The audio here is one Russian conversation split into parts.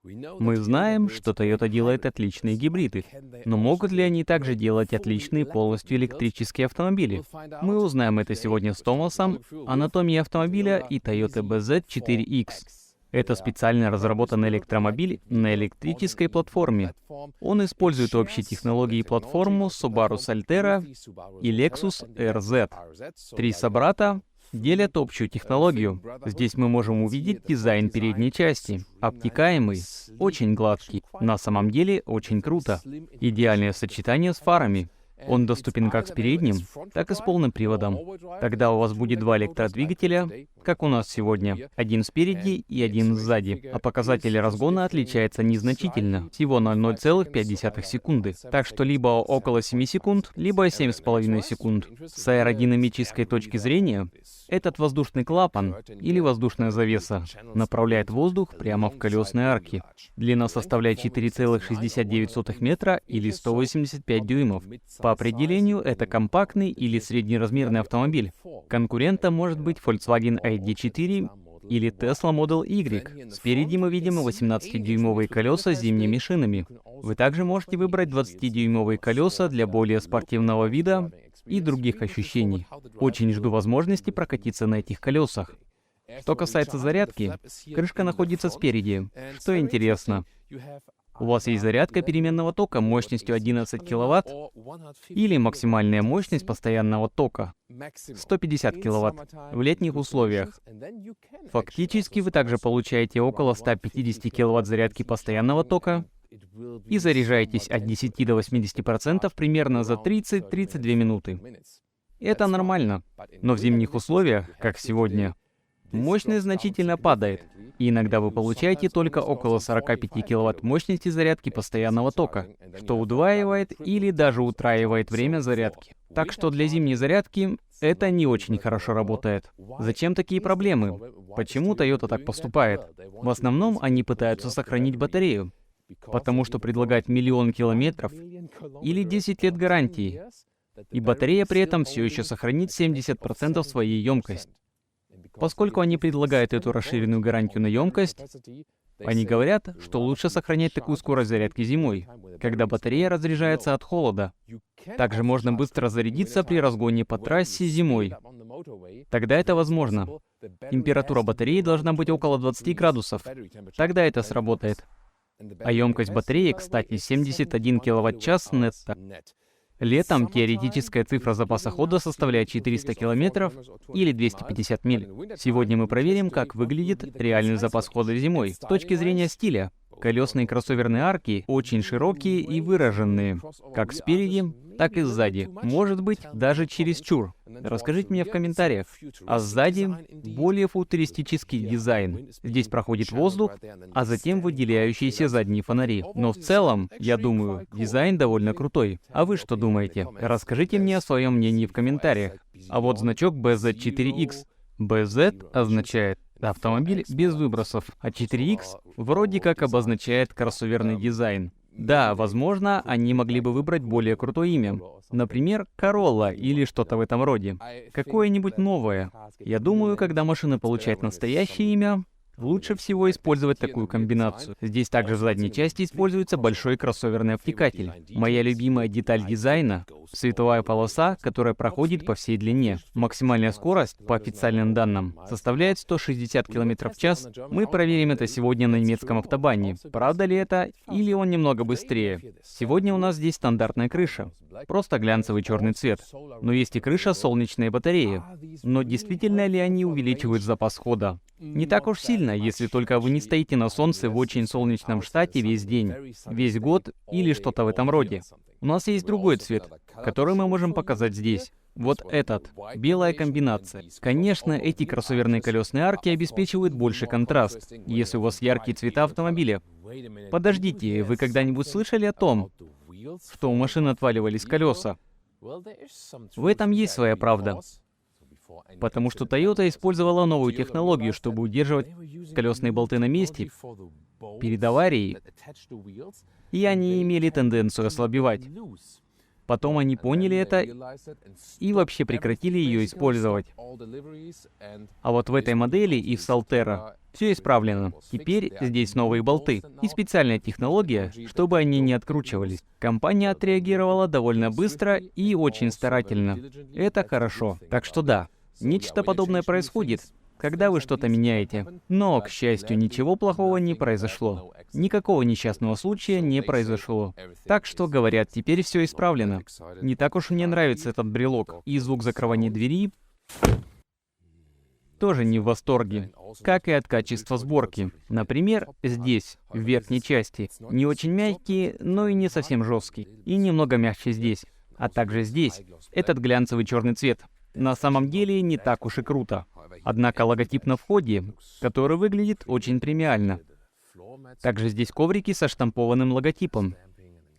Мы знаем, что Toyota делает отличные гибриды, но могут ли они также делать отличные полностью электрические автомобили? Мы узнаем это сегодня с Томасом, анатомией автомобиля и Toyota BZ4X. Это специально разработанный электромобиль на электрической платформе. Он использует общие технологии и платформу Subaru Solterra и Lexus RZ. Три собрата делят общую технологию. Здесь мы можем увидеть дизайн передней части. Обтекаемый, очень гладкий. На самом деле очень круто. Идеальное сочетание с фарами. Он доступен как с передним, так и с полным приводом. Тогда у вас будет два электродвигателя, как у нас сегодня. Один спереди и один сзади. А показатель разгона отличается незначительно, всего на 0,5 секунды. Так что либо около 7 секунд, либо 7,5 секунд. С аэродинамической точки зрения, этот воздушный клапан или воздушная завеса направляет воздух прямо в колесные арки. Длина составляет 4,69 метра или 185 дюймов. По определению, это компактный или среднеразмерный автомобиль. Конкурентом может быть Volkswagen ID4 или Tesla Model Y. Спереди мы видим 18-дюймовые колеса с зимними шинами. Вы также можете выбрать 20-дюймовые колеса для более спортивного вида и других ощущений. Очень жду возможности прокатиться на этих колесах. Что касается зарядки, крышка находится спереди. Что интересно, у вас есть зарядка переменного тока мощностью 11 кВт или максимальная мощность постоянного тока 150 кВт в летних условиях. Фактически вы также получаете около 150 кВт зарядки постоянного тока и заряжаетесь от 10 до 80% примерно за 30-32 минуты. Это нормально, но в зимних условиях, как сегодня, мощность значительно падает, и иногда вы получаете только около 45 кВт мощности зарядки постоянного тока, что удваивает или даже утраивает время зарядки. Так что для зимней зарядки это не очень хорошо работает. Зачем такие проблемы? Почему Toyota так поступает? В основном они пытаются сохранить батарею, потому что предлагают 1 000 000 километров или 10 лет гарантии, и батарея при этом все еще сохранит 70% своей емкости. Поскольку они предлагают эту расширенную гарантию на емкость, они говорят, что лучше сохранять такую скорость зарядки зимой, когда батарея разряжается от холода. Также можно быстро зарядиться при разгоне по трассе зимой. Тогда это возможно. Температура батареи должна быть около 20 градусов. Тогда это сработает. А емкость батареи, кстати, 71 кВт-час нетто. Летом теоретическая цифра запаса хода составляет 400 километров или 250 миль. Сегодня мы проверим, как выглядит реальный запас хода зимой с точки зрения стиля. Колесные кроссоверные арки очень широкие и выраженные, как спереди, так и сзади. Может быть, даже чересчур. Расскажите мне в комментариях. А сзади более футуристический дизайн. Здесь проходит воздух, а затем выделяющиеся задние фонари. Но в целом, я думаю, дизайн довольно крутой. А вы что думаете? Расскажите мне о своем мнении в комментариях. А вот значок BZ4X. BZ означает автомобиль без выбросов, а 4X вроде как обозначает кроссоверный дизайн. Да, возможно, они могли бы выбрать более крутое имя. Например, Corolla или что-то в этом роде. Какое-нибудь новое. Я думаю, когда машина получает настоящее имя, лучше всего использовать такую комбинацию. Здесь также в задней части используется большой кроссоверный обтекатель. Моя любимая деталь дизайна — световая полоса, которая проходит по всей длине. Максимальная скорость, по официальным данным, составляет 160 км в час. Мы проверим это сегодня на немецком автобане. Правда ли это, или он немного быстрее? Сегодня у нас здесь стандартная крыша. Просто глянцевый черный цвет. Но есть и крыша с солнечной батареей. Но действительно ли они увеличивают запас хода? Не так уж сильно, если только вы не стоите на солнце в очень солнечном штате весь день, весь год или что-то в этом роде. У нас есть другой цвет, который мы можем показать здесь. Вот этот. Белая комбинация. Конечно, эти кроссоверные колесные арки обеспечивают больше контраст, если у вас яркие цвета автомобиля. Подождите, вы когда-нибудь слышали о том, что у машин отваливались колеса? В этом есть своя правда. Потому что Toyota использовала новую технологию, чтобы удерживать колесные болты на месте перед аварией, и они имели тенденцию ослабевать. Потом они поняли это и вообще прекратили ее использовать. А вот в этой модели и в Salterra все исправлено. Теперь здесь новые болты и специальная технология, чтобы они не откручивались. Компания отреагировала довольно быстро и очень старательно. Это хорошо. Так что да, нечто подобное происходит, когда вы что-то меняете. Но, к счастью, ничего плохого не произошло. Никакого несчастного случая не произошло. Так что, говорят, теперь все исправлено. Не так уж мне нравится этот брелок. И звук закрывания двери тоже не в восторге, как и от качества сборки. Например, здесь, в верхней части, не очень мягкий, но и не совсем жесткий. И немного мягче здесь. А также здесь, этот глянцевый черный цвет. На самом деле не так уж и круто. Однако логотип на входе, который выглядит очень премиально. Также здесь коврики со штампованным логотипом.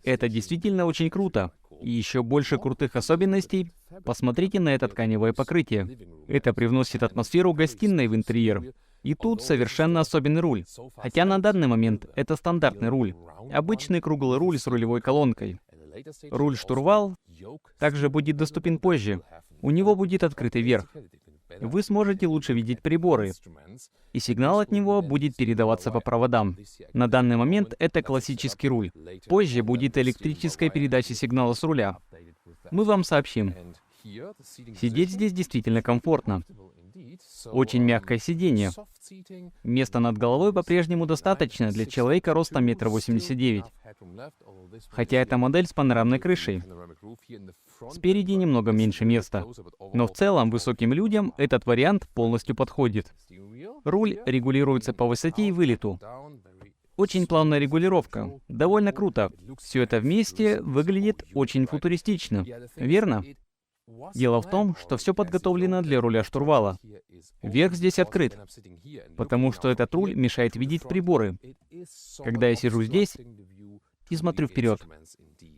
Это действительно очень круто. И еще больше крутых особенностей. Посмотрите на это тканевое покрытие. Это привносит атмосферу гостиной в интерьер. И тут совершенно особенный руль. Хотя на данный момент это стандартный руль. Обычный круглый руль с рулевой колонкой. Руль-штурвал также будет доступен позже. У него будет открытый верх. Вы сможете лучше видеть приборы, и сигнал от него будет передаваться по проводам. На данный момент это классический руль. Позже будет электрическая передача сигнала с руля. Мы вам сообщим. Сидеть здесь действительно комфортно. Очень мягкое сиденье. Места над головой по-прежнему достаточно для человека ростом 1,89 м. Хотя это модель с панорамной крышей. Спереди немного меньше места. Но в целом высоким людям этот вариант полностью подходит. Руль регулируется по высоте и вылету. Очень плавная регулировка. Довольно круто. Все это вместе выглядит очень футуристично. Верно? Дело в том, что все подготовлено для руля штурвала. Верх здесь открыт, потому что этот руль мешает видеть приборы. Когда я сижу здесь и смотрю вперед,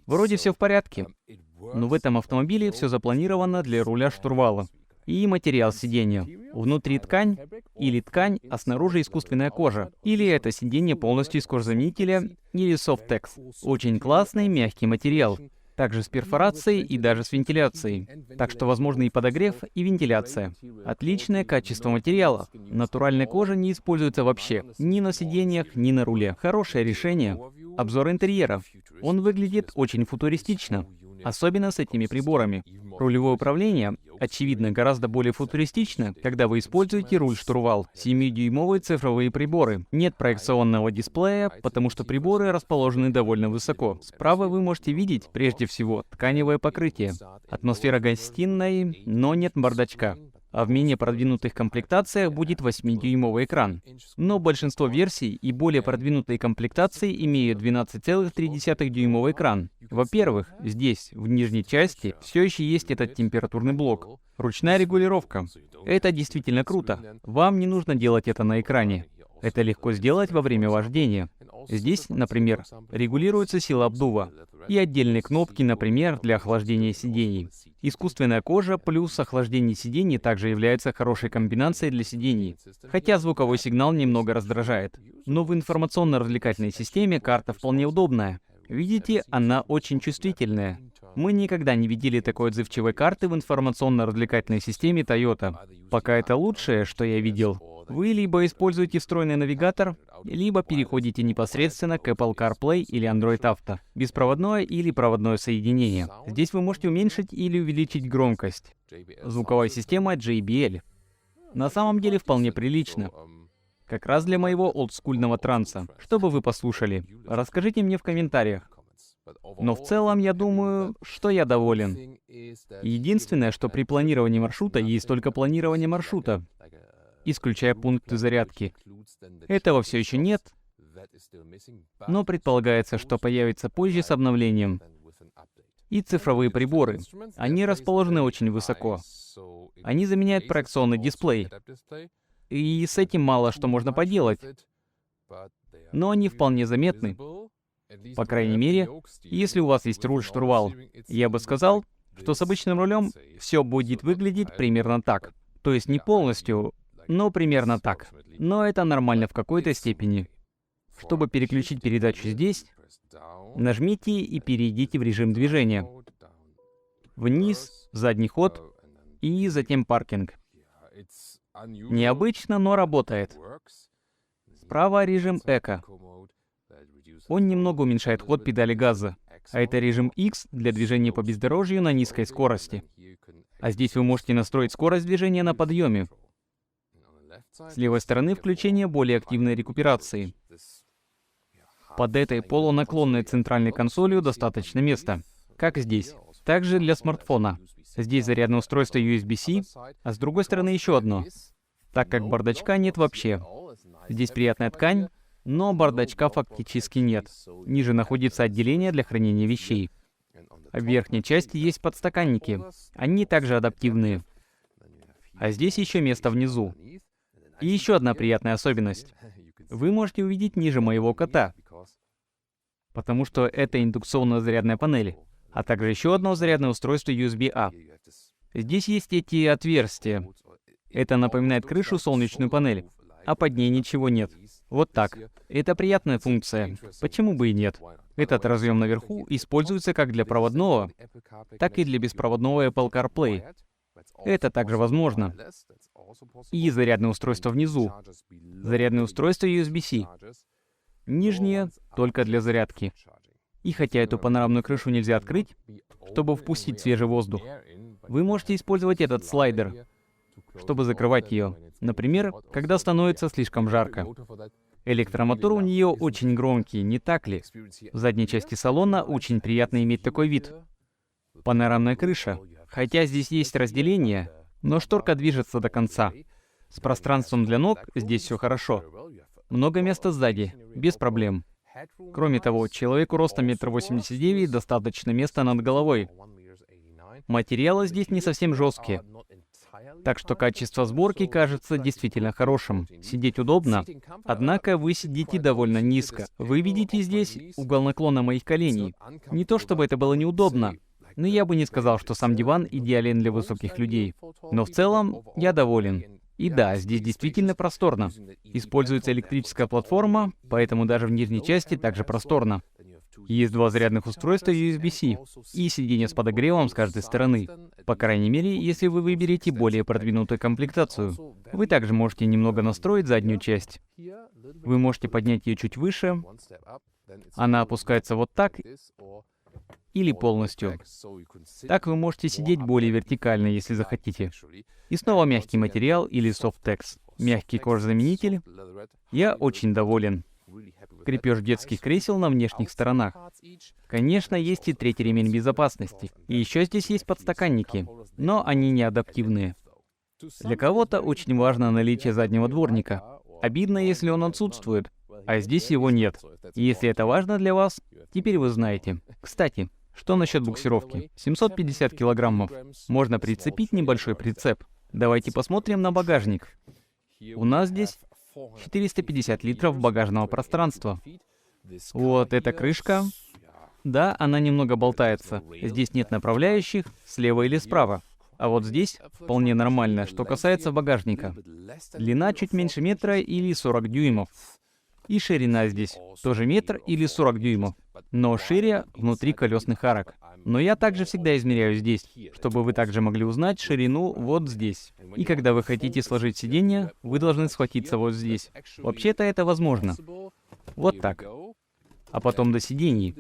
вроде все в порядке, но в этом автомобиле все запланировано для руля штурвала. И материал сиденья. Внутри ткань, или ткань, а снаружи искусственная кожа. Или это сиденье полностью из кожзаменителя, или Softex. Очень классный, мягкий материал. Также с перфорацией и даже с вентиляцией. Так что возможны и подогрев, и вентиляция. Отличное качество материала. Натуральная кожа не используется вообще. Ни на сиденьях, ни на руле. Хорошее решение. Обзор интерьера. Он выглядит очень футуристично. Особенно с этими приборами. Рулевое управление, очевидно, гораздо более футуристично, когда вы используете руль-штурвал. 7-дюймовые цифровые приборы. Нет проекционного дисплея, потому что приборы расположены довольно высоко. Справа вы можете видеть, прежде всего, тканевое покрытие. Атмосфера гостиной, но нет бардачка. А в менее продвинутых комплектациях будет 8-дюймовый экран. Но большинство версий и более продвинутые комплектации имеют 12,3-дюймовый экран. Во-первых, здесь, в нижней части, все еще есть этот температурный блок. Ручная регулировка. Это действительно круто. Вам не нужно делать это на экране. Это легко сделать во время вождения. Здесь, например, регулируется сила обдува. И отдельные кнопки, например, для охлаждения сидений. Искусственная кожа плюс охлаждение сидений также является хорошей комбинацией для сидений. Хотя звуковой сигнал немного раздражает. Но в информационно-развлекательной системе карта вполне удобная. Видите, она очень чувствительная. Мы никогда не видели такой отзывчивой карты в информационно-развлекательной системе Toyota. Пока это лучшее, что я видел. Вы либо используете встроенный навигатор, либо переходите непосредственно к Apple CarPlay или Android Auto. Беспроводное или проводное соединение. Здесь вы можете уменьшить или увеличить громкость. Звуковая система JBL. На самом деле вполне прилично. Как раз для моего олдскульного транса. Чтобы вы послушали. Расскажите мне в комментариях. Но в целом, я думаю, что я доволен. Единственное, что при планировании маршрута есть только планирование маршрута, исключая пункты зарядки. Этого все еще нет, но предполагается, что появится позже с обновлением. И цифровые приборы. Они расположены очень высоко. Они заменяют проекционный дисплей. И с этим мало что можно поделать. Но они вполне заметны. По крайней мере, если у вас есть руль-штурвал. Я бы сказал, что с обычным рулем все будет выглядеть примерно так. То есть не полностью, но примерно так. Но это нормально в какой-то степени. Чтобы переключить передачу здесь, нажмите и перейдите в режим движения. вниз, задний ход и затем паркинг. Необычно, но работает. Справа режим Эко. Он немного уменьшает ход педали газа. А это режим X для движения по бездорожью на низкой скорости. А здесь вы можете настроить скорость движения на подъеме. С левой стороны включение более активной рекуперации. Под этой полунаклонной центральной консолью достаточно места, как здесь. Также для смартфона. Здесь зарядное устройство USB-C, а с другой стороны еще одно, так как бардачка нет вообще. Здесь приятная ткань, но бардачка фактически нет. Ниже находится отделение для хранения вещей. А в верхней части есть подстаканники. Они также адаптивные. А здесь еще место внизу. И еще одна приятная особенность. Вы можете увидеть ниже моего кота, потому что это индукционная зарядная панель, а также еще одно зарядное устройство USB-A. Здесь есть эти отверстия. Это напоминает крышу солнечную панель, а под ней ничего нет. Вот так. Это приятная функция. Почему бы и нет? Этот разъем наверху используется как для проводного, так и для беспроводного Apple CarPlay. Это также возможно. И зарядное устройство внизу. Зарядное устройство USB-C. Нижнее только для зарядки. И хотя эту панорамную крышу нельзя открыть, чтобы впустить свежий воздух, вы можете использовать этот слайдер, чтобы закрывать ее. Например, когда становится слишком жарко. Электромотор у нее очень громкий, не так ли? В задней части салона очень приятно иметь такой вид. Панорамная крыша. Хотя здесь есть разделение, но шторка движется до конца. С пространством для ног здесь все хорошо. Много места сзади, без проблем. Кроме того, человеку ростом 1,89 м достаточно места над головой. Материалы здесь не совсем жесткие, так что качество сборки кажется действительно хорошим. Сидеть удобно, однако вы сидите довольно низко. Вы видите здесь угол наклона моих коленей. Не то чтобы это было неудобно, но я бы не сказал, что сам диван идеален для высоких людей. Но в целом я доволен. И да, здесь действительно просторно. Используется электрическая платформа, поэтому даже в нижней части также просторно. Есть два зарядных устройства USB-C и сиденье с подогревом с каждой стороны. По крайней мере, если вы выберете более продвинутую комплектацию. Вы также можете немного настроить заднюю часть. Вы можете поднять ее чуть выше. Она опускается вот так или полностью. Так вы можете сидеть более вертикально, если захотите. И снова мягкий материал или Softex. Мягкий кожзаменитель. Я очень доволен. Крепеж детских кресел на внешних сторонах. Конечно, есть и третий ремень безопасности. И еще здесь есть подстаканники, но они не адаптивные. Для кого-то очень важно наличие заднего дворника. Обидно, если он отсутствует, а здесь его нет. И если это важно для вас, теперь вы знаете. Кстати, что насчет буксировки? 750 килограммов. Можно прицепить небольшой прицеп. Давайте посмотрим на багажник. У нас здесь 450 литров багажного пространства. Вот эта крышка. Да, она немного болтается. Здесь нет направляющих, слева или справа. А вот здесь вполне нормально, что касается багажника. Длина чуть меньше метра или 40 дюймов. И ширина здесь тоже метр или 40 дюймов, но шире внутри колесных арок. Но я также всегда измеряю здесь, чтобы вы также могли узнать ширину вот здесь. И когда вы хотите сложить сиденье, вы должны схватиться вот здесь. Вообще-то это возможно. Вот так. А потом до сидений.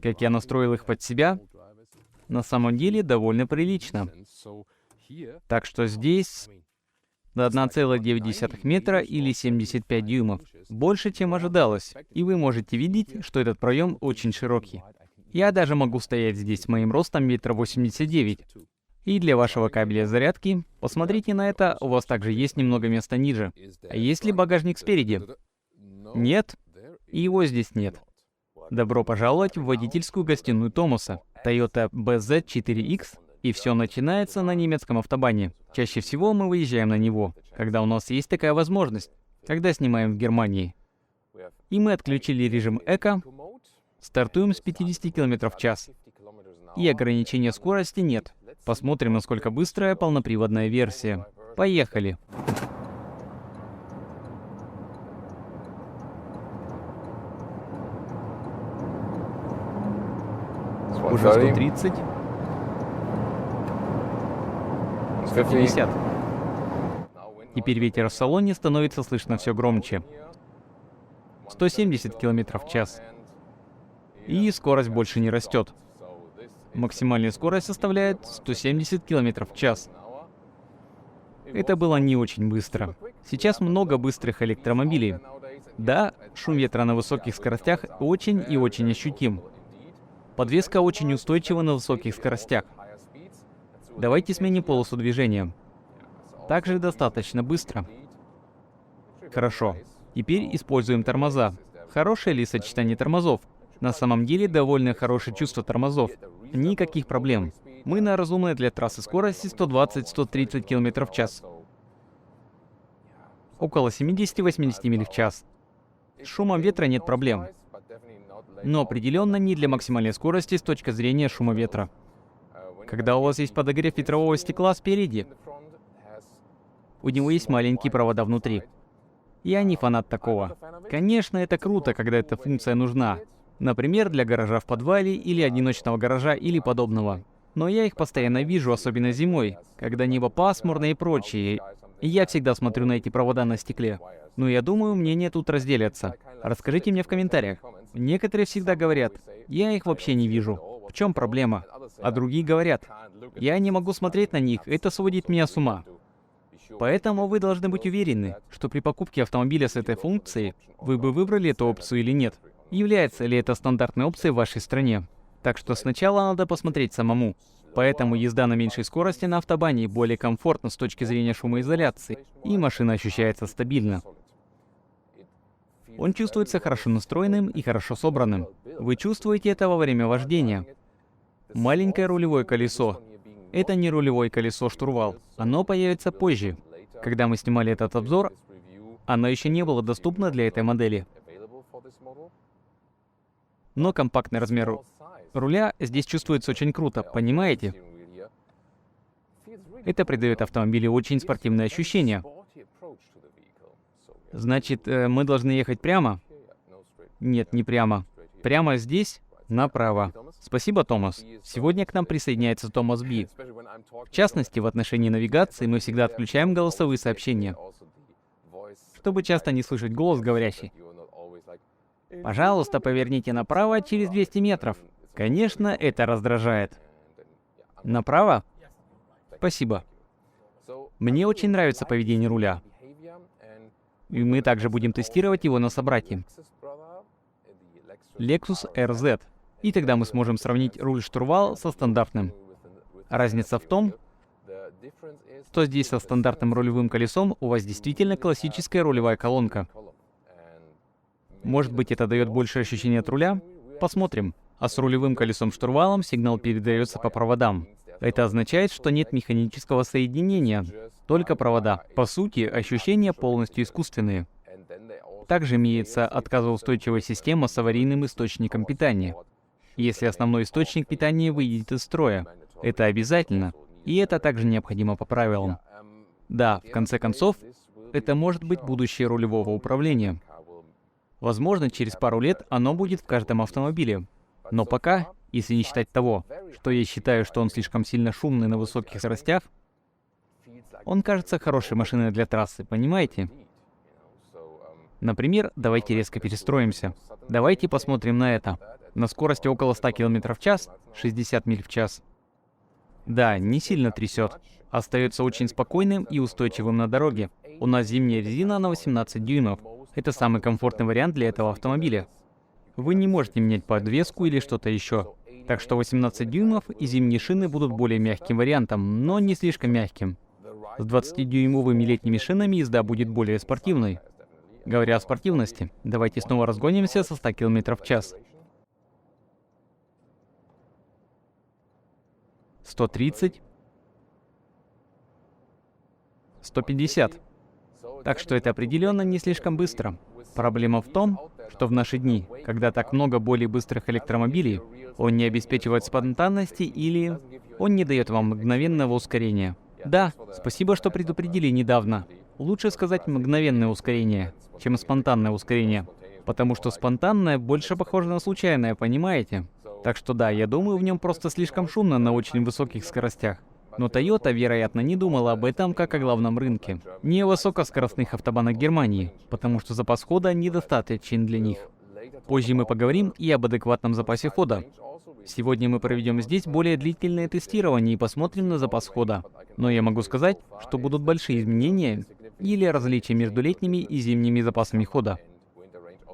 Как я настроил их под себя, на самом деле довольно прилично. Так что здесь на 1,9 метра или 75 дюймов. Больше, чем ожидалось. И вы можете видеть, что этот проем очень широкий. Я даже могу стоять здесь с моим ростом 1,89 м. И для вашего кабеля зарядки, посмотрите на это, у вас также есть немного места ниже. А есть ли багажник спереди? Нет. И его здесь нет. Добро пожаловать в водительскую гостиную Томаса. Toyota BZ4X. И все начинается на немецком автобане. Чаще всего мы выезжаем на него, когда у нас есть такая возможность, когда снимаем в Германии. И мы отключили режим Эко, стартуем с 50 км в час. И ограничения скорости нет. Посмотрим, насколько быстрая полноприводная версия. Поехали! Уже 130. 150. Теперь ветер в салоне становится слышно все громче. 170 км в час. И скорость больше не растет. Максимальная скорость составляет 170 км в час. Это было не очень быстро. Сейчас много быстрых электромобилей. Да, шум ветра на высоких скоростях очень и очень ощутим. Подвеска очень устойчива на высоких скоростях. Давайте сменим полосу движения. Также достаточно быстро. Хорошо. Теперь используем тормоза. Хорошее ли сочетание тормозов? На самом деле довольно хорошее чувство тормозов. Никаких проблем. Мы на разумной для трассы скорости 120-130 км в час. Около 70-80 миль в час. С шумом ветра нет проблем. Но определенно не для максимальной скорости с точки зрения шума ветра. Когда у вас есть подогрев ветрового стекла спереди, у него есть маленькие провода внутри. Я не фанат такого. Конечно, это круто, когда эта функция нужна. Например, для гаража в подвале или одиночного гаража или подобного. Но я их постоянно вижу, особенно зимой, когда небо пасмурное и прочее. И я всегда смотрю на эти провода на стекле. Но я думаю, мнения тут разделятся. Расскажите мне в комментариях. Некоторые всегда говорят, я их вообще не вижу. В чем проблема? А другие говорят, я не могу смотреть на них, это сводит меня с ума. Поэтому вы должны быть уверены, что при покупке автомобиля с этой функцией вы бы выбрали эту опцию или нет. Является ли это стандартной опцией в вашей стране? Так что сначала надо посмотреть самому. Поэтому езда на меньшей скорости на автобане более комфортна с точки зрения шумоизоляции, и машина ощущается стабильно. Он чувствуется хорошо настроенным и хорошо собранным. Вы чувствуете это во время вождения. Маленькое рулевое колесо. Это не рулевое колесо-штурвал. Оно появится позже. Когда мы снимали этот обзор, оно еще не было доступно для этой модели. Но компактный размер руля здесь чувствуется очень круто, понимаете? Это придает автомобилю очень спортивное ощущение. Значит, мы должны ехать прямо? Нет, не прямо. Прямо здесь, направо. Спасибо, Томас. Сегодня к нам присоединяется Томас Би. В частности, в отношении навигации мы всегда отключаем голосовые сообщения, чтобы часто не слышать голос говорящий. Пожалуйста, поверните направо через 200 метров. Конечно, это раздражает. Направо? Спасибо. Мне очень нравится поведение руля. И мы также будем тестировать его на собрате. Lexus RZ. И тогда мы сможем сравнить руль-штурвал со стандартным. Разница в том, что здесь со стандартным рулевым колесом у вас действительно классическая рулевая колонка. Может быть, это дает больше ощущения от руля? Посмотрим. А с рулевым колесом-штурвалом сигнал передается по проводам. Это означает, что нет механического соединения, только провода. По сути, ощущения полностью искусственные. Также имеется отказоустойчивая система с аварийным источником питания. Если основной источник питания выйдет из строя, это обязательно, и это также необходимо по правилам. Да, в конце концов, это может быть будущее рулевого управления. Возможно, через пару лет оно будет в каждом автомобиле. Но пока, если не считать того, что я считаю, что он слишком сильно шумный на высоких скоростях, он кажется хорошей машиной для трассы, понимаете? Например, давайте резко перестроимся. Давайте посмотрим на это. На скорости около 100 км в час, 60 миль в час. Да, не сильно трясет. Остается очень спокойным и устойчивым на дороге. У нас зимняя резина на 18 дюймов. Это самый комфортный вариант для этого автомобиля. Вы не можете менять подвеску или что-то еще. Так что 18 дюймов и зимние шины будут более мягким вариантом, но не слишком мягким. С 20-дюймовыми летними шинами езда будет более спортивной. Говоря о спортивности, давайте снова разгонимся со 100 км в час. 130. 150. Так что это определенно не слишком быстро. Проблема в том, что в наши дни, когда так много более быстрых электромобилей, он не обеспечивает спонтанности или он не дает вам мгновенного ускорения. Да, спасибо, что предупредили недавно. Лучше сказать мгновенное ускорение, чем спонтанное ускорение. Потому что спонтанное больше похоже на случайное, понимаете? Так что да, я думаю, в нем просто слишком шумно на очень высоких скоростях. Но Toyota, вероятно, не думала об этом как о главном рынке. Не о высокоскоростных автобанах Германии, потому что запас хода недостаточен для них. Позже мы поговорим и об адекватном запасе хода. Сегодня мы проведем здесь более длительное тестирование и посмотрим на запас хода. Но я могу сказать, что будут большие изменения или различия между летними и зимними запасами хода.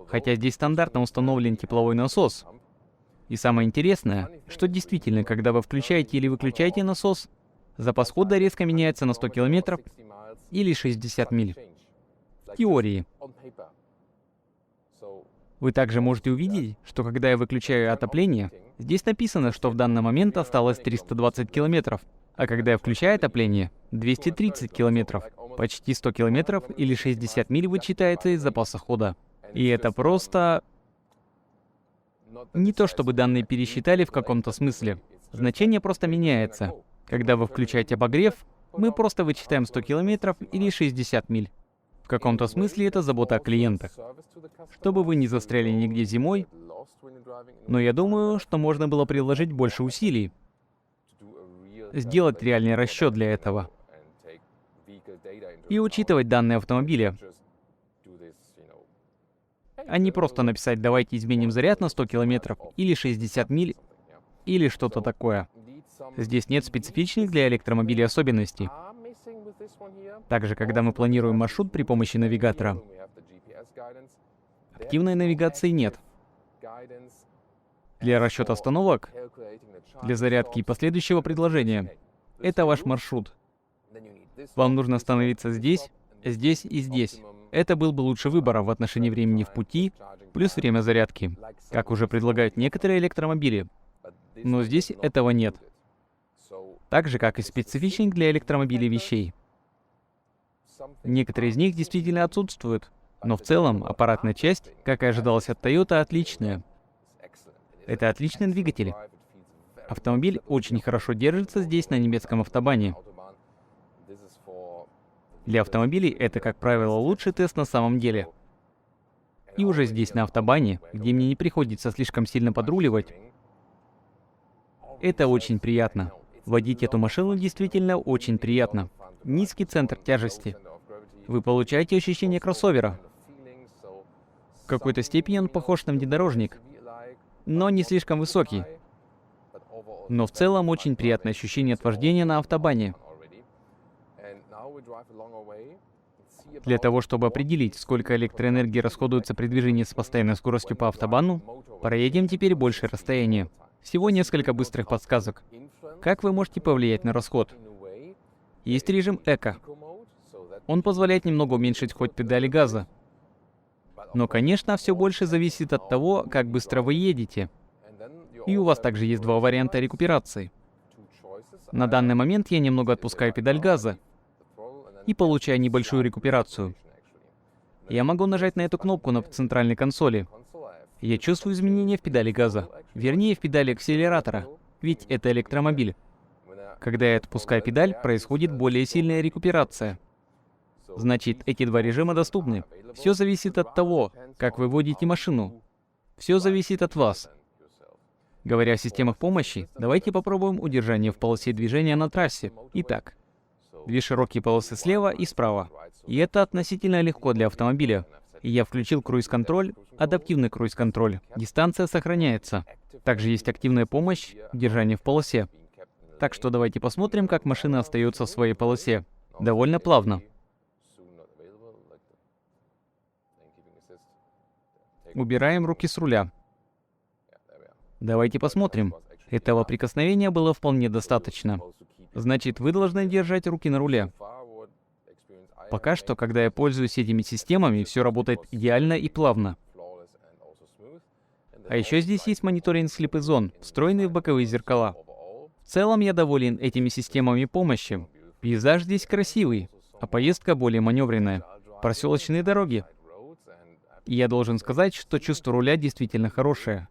Хотя здесь стандартно установлен тепловой насос. И самое интересное, что действительно, когда вы включаете или выключаете насос, запас хода резко меняется на 100 км или 60 миль. В теории. Вы также можете увидеть, что когда я выключаю отопление, здесь написано, что в данный момент осталось 320 километров, а когда я включаю отопление, 230 километров. Почти 100 километров или 60 миль вычитается из запаса хода. И это просто... Не то чтобы данные пересчитали в каком-то смысле. Значение просто меняется. Когда вы включаете обогрев, мы просто вычитаем 100 километров или 60 миль. В каком-то смысле это забота о клиентах. Чтобы вы не застряли нигде зимой, но я думаю, что можно было приложить больше усилий, сделать реальный расчет для этого и учитывать данные автомобиля, а не просто написать «давайте изменим заряд на 100 километров» или 60 миль, или что-то такое. Здесь нет специфичных для электромобилей особенностей. Также, когда мы планируем маршрут при помощи навигатора, активной навигации нет. Для расчета остановок, для зарядки и последующего предложения — это ваш маршрут. Вам нужно остановиться здесь, здесь и здесь. Это был бы лучший выбор в отношении времени в пути, плюс время зарядки, как уже предлагают некоторые электромобили. Но здесь этого нет. Так же, как и специфичных для электромобилей вещей. Некоторые из них действительно отсутствуют, но в целом аппаратная часть, как и ожидалось от Toyota, отличная. Это отличный двигатель. Автомобиль очень хорошо держится здесь, на немецком автобане. Для автомобилей это, как правило, лучший тест на самом деле. И уже здесь, на автобане, где мне не приходится слишком сильно подруливать, это очень приятно. Водить эту машину действительно очень приятно. Низкий центр тяжести. Вы получаете ощущение кроссовера. В какой-то степени он похож на внедорожник, но не слишком высокий. Но в целом очень приятное ощущение от вождения на автобане. Для того, чтобы определить, сколько электроэнергии расходуется при движении с постоянной скоростью по автобану, проедем теперь большее расстояние. Всего несколько быстрых подсказок. Как вы можете повлиять на расход? Есть режим эко. Он позволяет немного уменьшить ход педали газа. Но, конечно, все больше зависит от того, как быстро вы едете. И у вас также есть два варианта рекуперации. На данный момент я немного отпускаю педаль газа и получаю небольшую рекуперацию. Я могу нажать на эту кнопку на центральной консоли. Я чувствую изменения в педали газа, вернее в педали акселератора, ведь это электромобиль. Когда я отпускаю педаль, происходит более сильная рекуперация. Значит, эти два режима доступны. Все зависит от того, как вы водите машину. Все зависит от вас. Говоря о системах помощи, давайте попробуем удержание в полосе движения на трассе. Итак, две широкие полосы слева и справа. И это относительно легко для автомобиля. И я включил круиз-контроль, адаптивный круиз-контроль. Дистанция сохраняется. Также есть активная помощь, удержание в полосе. Так что давайте посмотрим, как машина остается в своей полосе. Довольно плавно. Убираем руки с руля. Давайте посмотрим. Этого прикосновения было вполне достаточно. Значит, вы должны держать руки на руле. Пока что, когда я пользуюсь этими системами, все работает идеально и плавно. А еще здесь есть мониторинг слепых зон, встроенный в боковые зеркала. В целом я доволен этими системами помощи. Пейзаж здесь красивый, а поездка более маневренная. Проселочные дороги. И я должен сказать, что чувство руля действительно хорошее.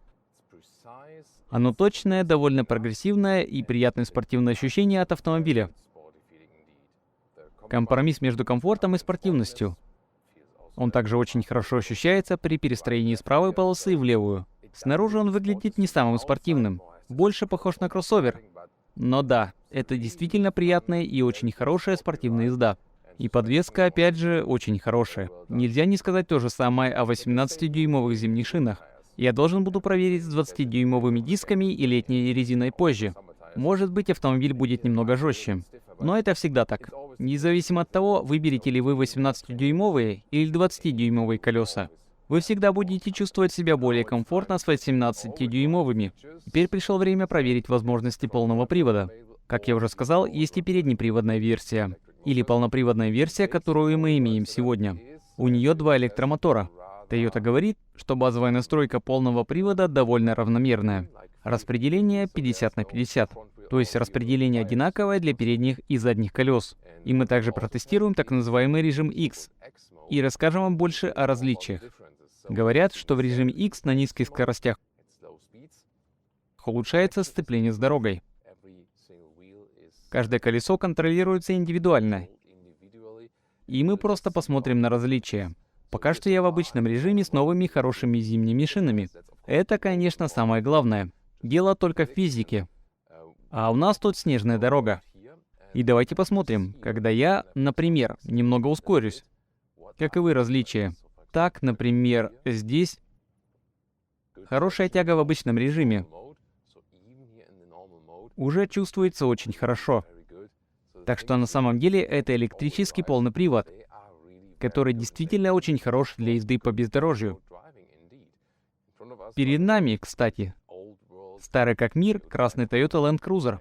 Оно точное, довольно прогрессивное и приятное спортивное ощущение от автомобиля. Компромисс между комфортом и спортивностью. Он также очень хорошо ощущается при перестроении с правой полосы в левую. Снаружи он выглядит не самым спортивным, больше похож на кроссовер. Но да, это действительно приятная и очень хорошая спортивная езда. И подвеска, опять же, очень хорошая. Нельзя не сказать то же самое о 18-дюймовых зимних шинах. Я должен буду проверить с 20-дюймовыми дисками и летней резиной позже. Может быть, автомобиль будет немного жестче. Но это всегда так. Независимо от того, выберете ли вы 18-дюймовые или 20-дюймовые колеса. Вы всегда будете чувствовать себя более комфортно с 18-дюймовыми. Теперь пришло время проверить возможности полного привода. Как я уже сказал, есть и переднеприводная версия. Или полноприводная версия, которую мы имеем сегодня. У нее 2 электромотора. Toyota говорит, что базовая настройка полного привода довольно равномерная. Распределение 50 на 50. То есть распределение одинаковое для передних и задних колес. И мы также протестируем так называемый режим X. И расскажем вам больше о различиях. Говорят, что в режиме X на низких скоростях улучшается сцепление с дорогой. Каждое колесо контролируется индивидуально. И мы просто посмотрим на различия. Пока что я в обычном режиме с новыми хорошими зимними шинами. Это, конечно, самое главное. Дело только в физике. А у нас тут снежная дорога. И давайте посмотрим, когда я, например, немного ускорюсь. Каковы различия? Так, например, здесь хорошая тяга в обычном режиме. Уже чувствуется очень хорошо. Так что на самом деле это электрический полный привод, который действительно очень хорош для езды по бездорожью. Перед нами, кстати, старый как мир, красный Toyota Land Cruiser.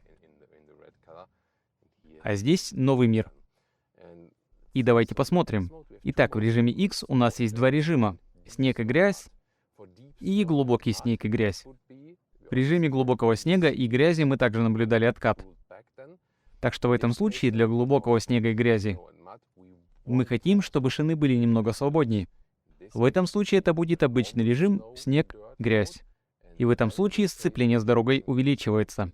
А здесь новый мир. И давайте посмотрим. Итак, в режиме X у нас есть 2 режима. Снег и грязь, и глубокий снег и грязь. В режиме глубокого снега и грязи мы также наблюдали откат. Так что в этом случае для глубокого снега и грязи мы хотим, чтобы шины были немного свободнее. В этом случае это будет обычный режим снег, грязь. И в этом случае сцепление с дорогой увеличивается.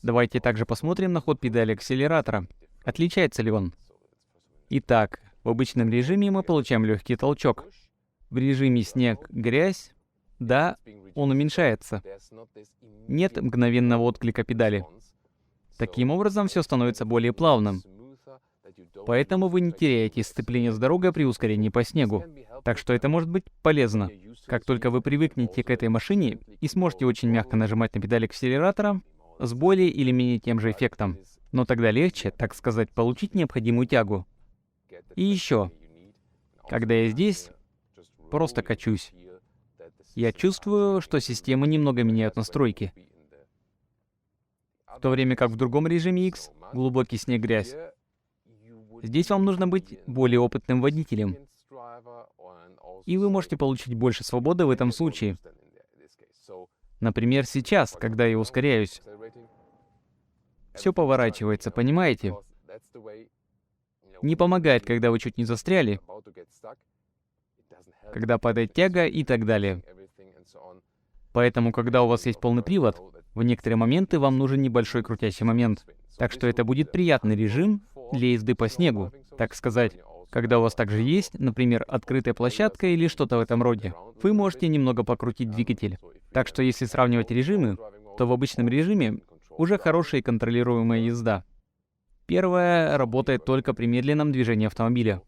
Давайте также посмотрим на ход педали акселератора. Отличается ли он? Итак, в обычном режиме мы получаем легкий толчок. В режиме снег, грязь, да, он уменьшается. Нет мгновенного отклика педали. Таким образом, все становится более плавным. Поэтому вы не теряете сцепление с дорогой при ускорении по снегу. Так что это может быть полезно. Как только вы привыкнете к этой машине и сможете очень мягко нажимать на педаль акселератора, с более или менее тем же эффектом. Но тогда легче, так сказать, получить необходимую тягу. И еще, когда я здесь, просто качусь, я чувствую, что система немного меняет настройки. В то время как в другом режиме X, глубокий снег, грязь, здесь вам нужно быть более опытным водителем. И вы можете получить больше свободы в этом случае. Например, сейчас, когда я ускоряюсь, все поворачивается, понимаете? Не помогает, когда вы чуть не застряли, когда падает тяга и так далее. Поэтому, когда у вас есть полный привод, в некоторые моменты вам нужен небольшой крутящий момент. Так что это будет приятный режим для езды по снегу, так сказать. Когда у вас также есть, например, открытая площадка или что-то в этом роде, вы можете немного покрутить двигатель. Так что если сравнивать режимы, то в обычном режиме уже хорошая и контролируемая езда. Первая работает только при медленном движении автомобиля.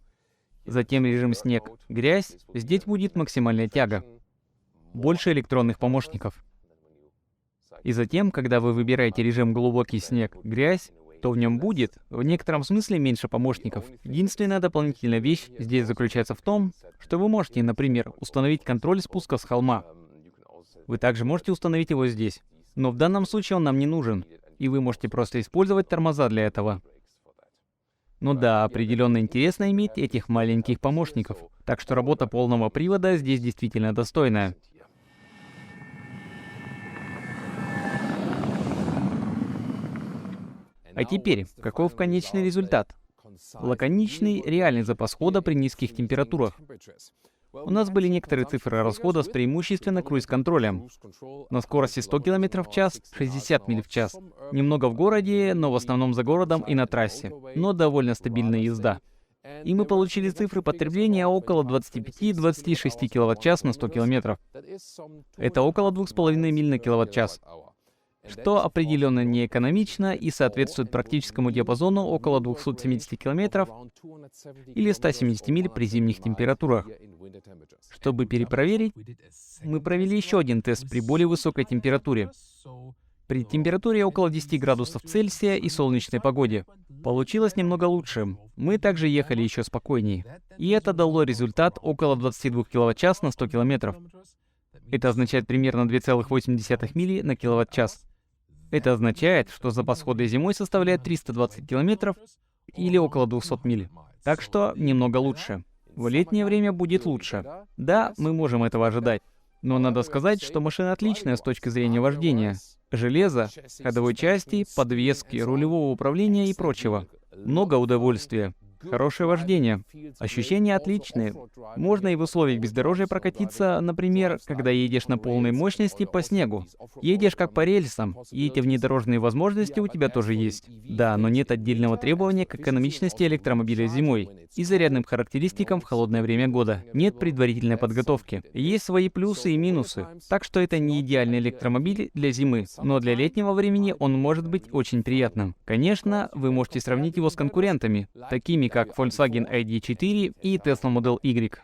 Затем режим снег, грязь, здесь будет максимальная тяга. Больше электронных помощников. И затем, когда вы выбираете режим глубокий снег, грязь, то в нем будет, в некотором смысле, меньше помощников. Единственная дополнительная вещь здесь заключается в том, что вы можете, например, установить контроль спуска с холма. Вы также можете установить его здесь. Но в данном случае он нам не нужен, и вы можете просто использовать тормоза для этого. Ну да, определенно интересно иметь этих маленьких помощников. Так что работа полного привода здесь действительно достойная. А теперь, каков конечный результат? Лаконичный, реальный запас хода при низких температурах. У нас были некоторые цифры расхода с преимущественно круиз-контролем. На скорости 100 км в час, 60 миль в час. Немного в городе, но в основном за городом и на трассе. Но довольно стабильная езда. И мы получили цифры потребления около 25-26 кВт-час на 100 км. Это около 2,5 миль на киловатт-час. что определенно не экономично и соответствует практическому диапазону около 270 километров или 170 миль при зимних температурах. Чтобы перепроверить, мы провели еще один тест при более высокой температуре. При температуре около 10 градусов Цельсия и солнечной погоде. Получилось немного лучше. Мы также ехали еще спокойнее. И это дало результат около 22 киловатт-час на 100 километров. Это означает примерно 2,8 мили на киловатт-час. Это означает, что запас хода зимой составляет 320 километров или около 200 миль. Так что немного лучше. В летнее время будет лучше. Да, мы можем этого ожидать. Но надо сказать, что машина отличная с точки зрения вождения. Железо, ходовой части, подвески, рулевого управления и прочего. Много удовольствия. Хорошее вождение. Ощущения отличные. Можно и в условиях бездорожья прокатиться, например, когда едешь на полной мощности по снегу. Едешь как по рельсам, и эти внедорожные возможности у тебя тоже есть. Да, но нет отдельного требования к экономичности электромобиля зимой и зарядным характеристикам в холодное время года. Нет предварительной подготовки. Есть свои плюсы и минусы. Так что это не идеальный электромобиль для зимы, но для летнего времени он может быть очень приятным. Конечно, вы можете сравнить его с конкурентами, такими как Volkswagen ID4 и Tesla Model Y.